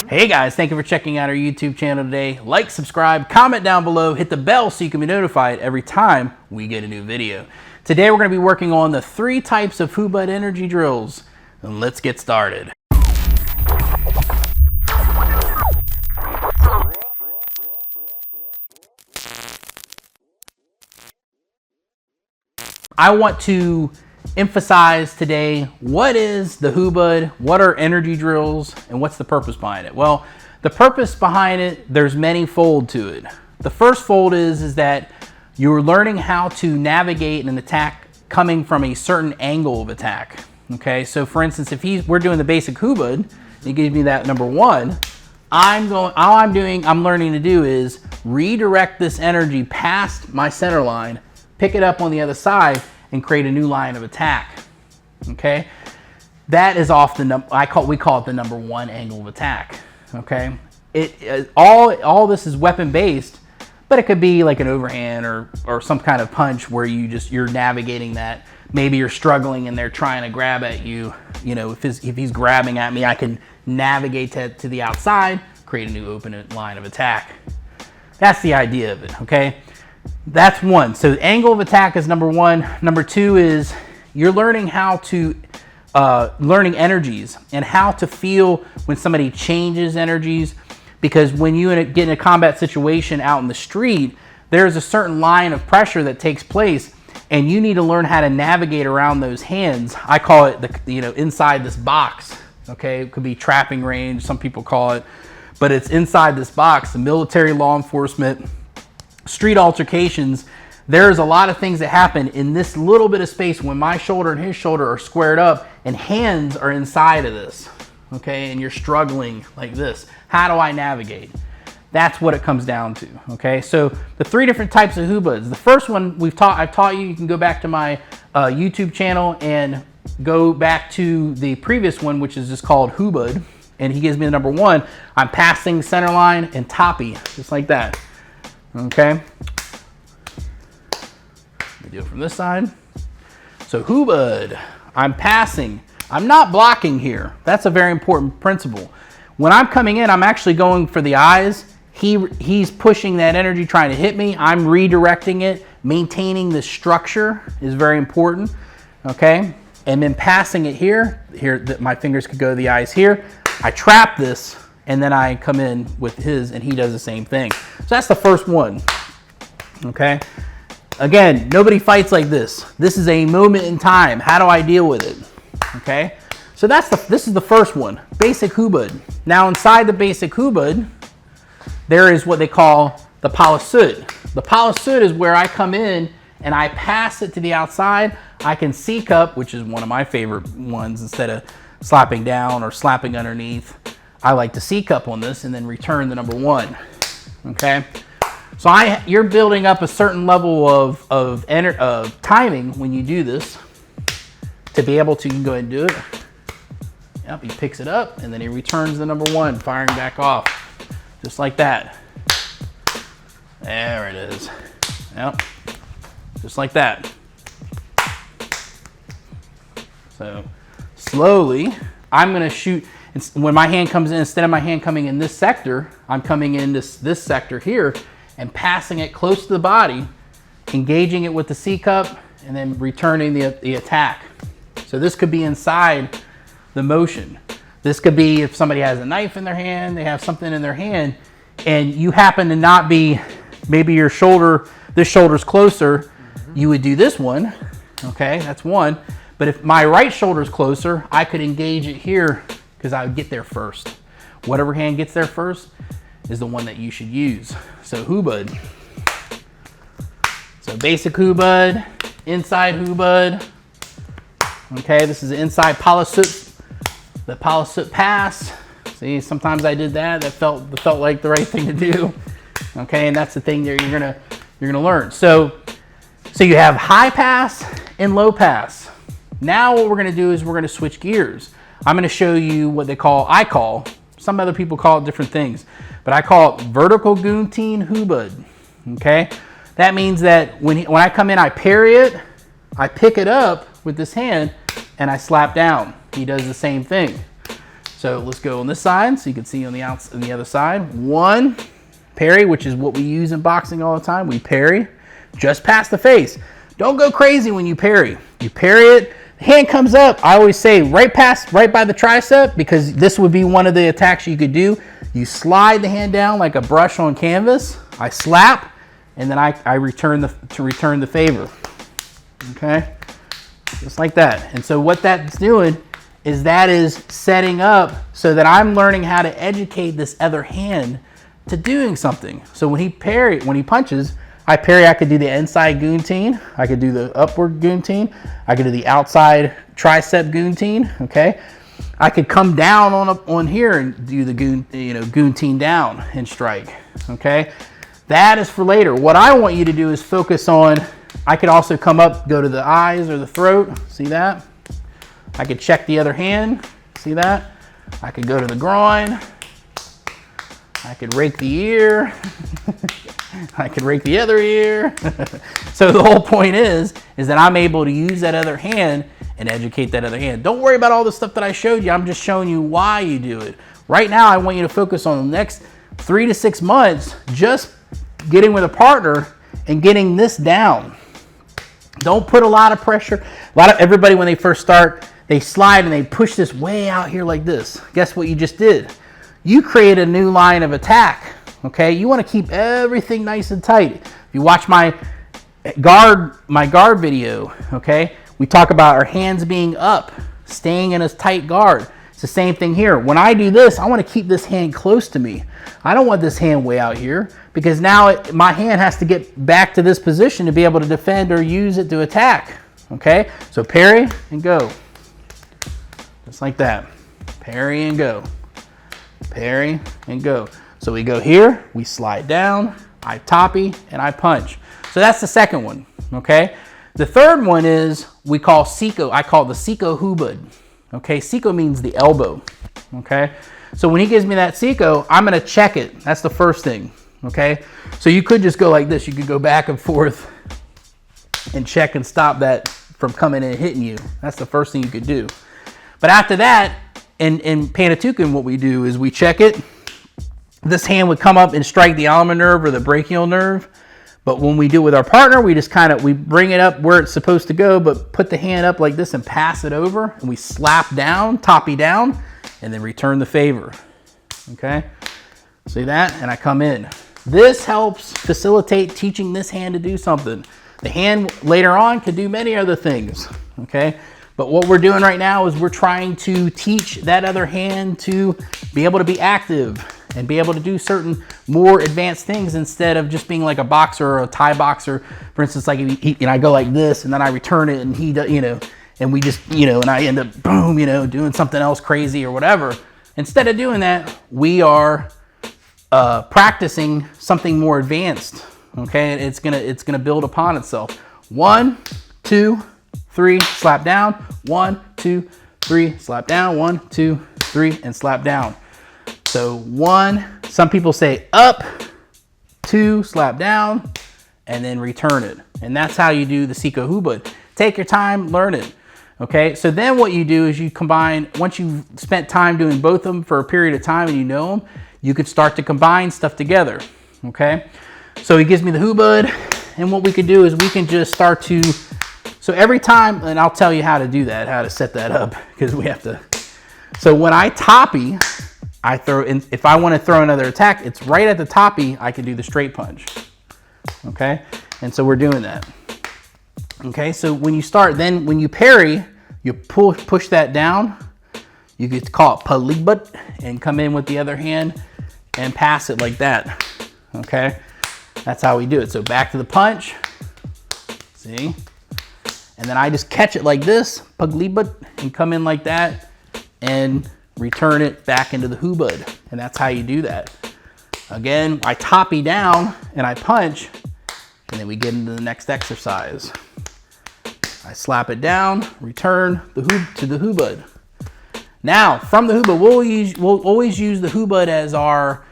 Hey guys, thank you for checking out our YouTube channel today. Like, subscribe, comment down below, hit the bell so you can be notified every time we get a new video. Today we're going to be working on the 3 types of Hubud energy drills. And let's get started. I want to emphasize today what is the Hubud, what are energy drills, and what's the purpose behind it. Well, the purpose behind it, there's many fold to it. The first fold is that you're learning how to navigate an attack coming from a certain angle of attack. Okay, so for instance, if we're doing the basic Hubud, he gives me that number 1. all I'm learning to do is redirect this energy past my center line, pick it up on the other side, and create a new line of attack. Okay, that is often we call it the number 1 angle of attack. Okay, all this is weapon based, but it could be like an overhand or some kind of punch where you're navigating that. Maybe you're struggling and they're trying to grab at you. You know, if he's grabbing at me, I can navigate to the outside, create a new open line of attack. That's the idea of it. Okay. That's 1. So the angle of attack is number 1. Number 2 is you're learning how to, learning energies and how to feel when somebody changes energies. Because when you get in a combat situation out in the street, there's a certain line of pressure that takes place and you need to learn how to navigate around those hands. I call it inside this box. Okay, it could be trapping range, some people call it, but it's inside this box. The military, law enforcement, street altercations, there's a lot of things that happen in this little bit of space when my shoulder and his shoulder are squared up and hands are inside of this. Okay, and you're struggling like this. How do I navigate? That's what it comes down to. Okay, so the 3 different types of Hubuds. The first one I've taught you. You can go back to my YouTube channel and go back to the previous one, which is just called Hubud, and he gives me the number 1. I'm passing center line and toppy, just like that. Okay, let me do it from this side. So Hubud, I'm passing. I'm not blocking here. That's a very important principle. When I'm coming in, I'm actually going for the eyes. He's pushing that energy, trying to hit me. I'm redirecting it. Maintaining the structure is very important. Okay, and then passing it here. My fingers could go to the eyes here. I trap this. And then I come in with his and he does the same thing. So that's the first one. Okay. Again, nobody fights like this. This is a moment in time. How do I deal with it? Okay. So this is the first one, basic Hubud. Now inside the basic Hubud, there is what they call the Palasud. The Palasud is where I come in and I pass it to the outside. I can C-cup, which is one of my favorite ones, instead of slapping down or slapping underneath. I like to C-cup on this and then return the number 1. Okay, so you're building up a certain level of timing when you do this to be able to. You can go ahead and do it. Yep, he picks it up and then he returns the number 1, firing back off, just like that. There it is. Yep, just like that. So slowly, I'm going to shoot. When my hand comes in, instead of my hand coming in this sector, I'm coming in this sector here and passing it close to the body, engaging it with the C-cup, and then returning the attack. So this could be inside the motion. This could be if somebody has a knife in their hand, they have something in their hand, and you happen to not be, maybe your shoulder, this shoulder's closer, you would do this one. Okay, that's 1. But if my right shoulder's closer, I could engage it here, because I would get there first. Whatever hand gets there first is the one that you should use. So Hubud. So basic Hubud, inside Hubud. Okay, this is the inside Palasud, the Palasud pass. See, sometimes I did that. That felt like the right thing to do. Okay, and that's the thing that you're gonna learn. So you have high pass and low pass. Now what we're gonna do is we're gonna switch gears. I'm going to show you what I call, some other people call it different things, but I call it vertical guillotine Hubud. Okay, that means that when I come in, I parry it, I pick it up with this hand, and I slap down. He does the same thing. So let's go on this side so you can see on the other side. One, parry, which is what we use in boxing all the time. We parry just past the face. Don't go crazy when you parry. You parry it, the hand comes up. I always say right by the tricep, because this would be one of the attacks you could do. You slide the hand down like a brush on canvas. I slap, and then I return the favor. Okay, just like that. And so what that's doing is that is setting up so that I'm learning how to educate this other hand to doing something. So when he punches, I parry. I could do the inside guillotine. I could do the upward guillotine. I could do the outside tricep guillotine. Okay, I could come down on here and do the guillotine down and strike. Okay, that is for later. What I want you to do is focus on. I could also come up, go to the eyes or the throat. See that? I could check the other hand. See that? I could go to the groin. I could rake the ear. I could rake the other ear. So the whole point is that I'm able to use that other hand and educate that other hand. Don't worry about all the stuff that I showed you. I'm just showing you why you do it. Right now, I want you to focus on the next 3 to 6 months, just getting with a partner and getting this down. Don't put a lot of pressure. Everybody, when they first start, they slide and they push this way out here like this. Guess what you just did? You create a new line of attack. Okay, you want to keep everything nice and tight. If you watch my guard video, okay, we talk about our hands being up, staying in a tight guard. It's the same thing here. When I do this, I want to keep this hand close to me. I don't want this hand way out here, because now my hand has to get back to this position to be able to defend or use it to attack. Okay, so parry and go. Just like that. Parry and go. Parry and go. So we go here, we slide down, I toppy, and I punch. So that's the second one, okay? The third one is we call Siko. I call it the Siko Hubud. Okay, Siko means the elbow, okay? So when he gives me that Siko, I'm gonna check it. That's the first thing, okay? So you could just go like this. You could go back and forth and check and stop that from coming in and hitting you. That's the first thing you could do. But after that, in Panantukan, what we do is we check it. This hand would come up and strike the ulnar nerve or the brachial nerve. But when we do it with our partner, we just we bring it up where it's supposed to go, but put the hand up like this and pass it over. And we slap down, toppy down, and then return the favor. Okay? See that? And I come in. This helps facilitate teaching this hand to do something. The hand later on could do many other things. Okay? But what we're doing right now is we're trying to teach that other hand to be able to be active and be able to do certain more advanced things instead of just being like a boxer or a Thai boxer. For instance, like if I go like this and then I return it and he does, and we just, and I end up boom, doing something else crazy or whatever. Instead of doing that, we are practicing something more advanced. Okay, it's gonna build upon itself. 1, 2, 3, slap down. 1, 2, 3, slap down. 1, 2, 3, and slap down. So 1, some people say up, 2, slap down, and then return it. And that's how you do the Siko Hubud. Take your time, learn it. Okay, so then what you do is you combine, once you've spent time doing both of them for a period of time and you know them, you could start to combine stuff together. Okay, so he gives me the Hubud, and what we can do is we can just start to, so every time, and I'll tell you how to do that, how to set that up, because we have to. So when I toppy, I throw in, if I want to throw another attack, it's right at the toppy, I can do the straight punch. Okay, and so we're doing that. Okay, so when you start, then when you parry, you push that down. You could call it palibut and come in with the other hand and pass it like that. Okay, that's how we do it. So back to the punch. See, and then I just catch it like this, palibut, and come in like that, and return it back into the Hubud. And that's how you do that. Again, I toppy down and I punch, and then we get into the next exercise. I slap it down, return the to the Hubud. Now, from the Hubud, we'll always use the Hubud as our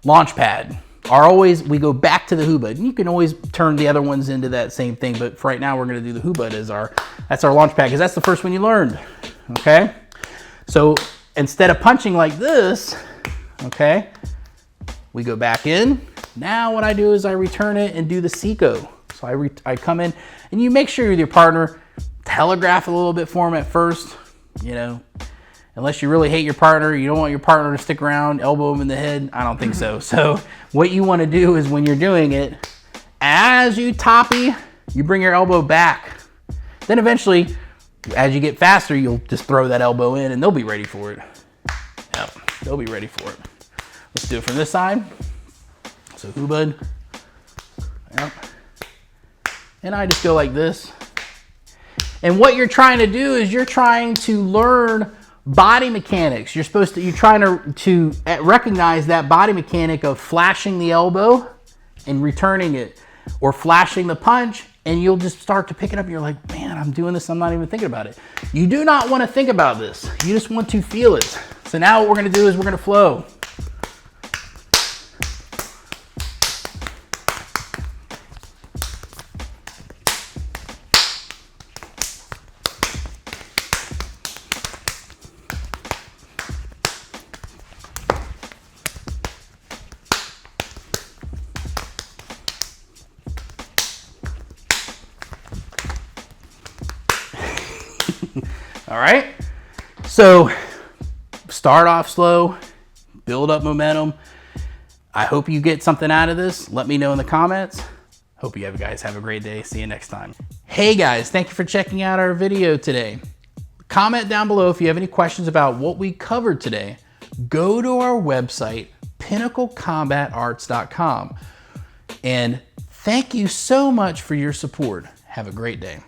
launch pad. We go back to the Hubud. You can always turn the other ones into that same thing, but for right now, we're gonna do the Hubud as that's our launch pad, because that's the first one you learned, okay? So instead of punching like this, okay, we go back in. Now what I do is I return it and do the Seiko. So I come in, and you make sure with your partner, telegraph a little bit for them at first, you know, unless you really hate your partner, you don't want your partner to stick around, elbow them in the head. I don't think so. So what you want to do is when you're doing it, as you toppy, you bring your elbow back. Then eventually, as you get faster, you'll just throw that elbow in and they'll be ready for it. Yep, they'll be ready for it. Let's do it from this side. So Hubud. Yep. And I just go like this. And what you're trying to do is you're trying to learn body mechanics. You're trying to recognize that body mechanic of flashing the elbow and returning it, or flashing the punch, and you'll just start to pick it up and you're like, man, I'm doing this, I'm not even thinking about it. You do not want to think about this. You just want to feel it. So now what we're going to do is we're going to flow. All right, so start off slow, build up momentum. I hope you get something out of this. Let me know in the comments. Hope you guys have a great day. See you next time. Hey guys, thank you for checking out our video today. Comment down below if you have any questions about what we covered today. Go to our website, pinnaclecombatarts.com. And thank you so much for your support. Have a great day.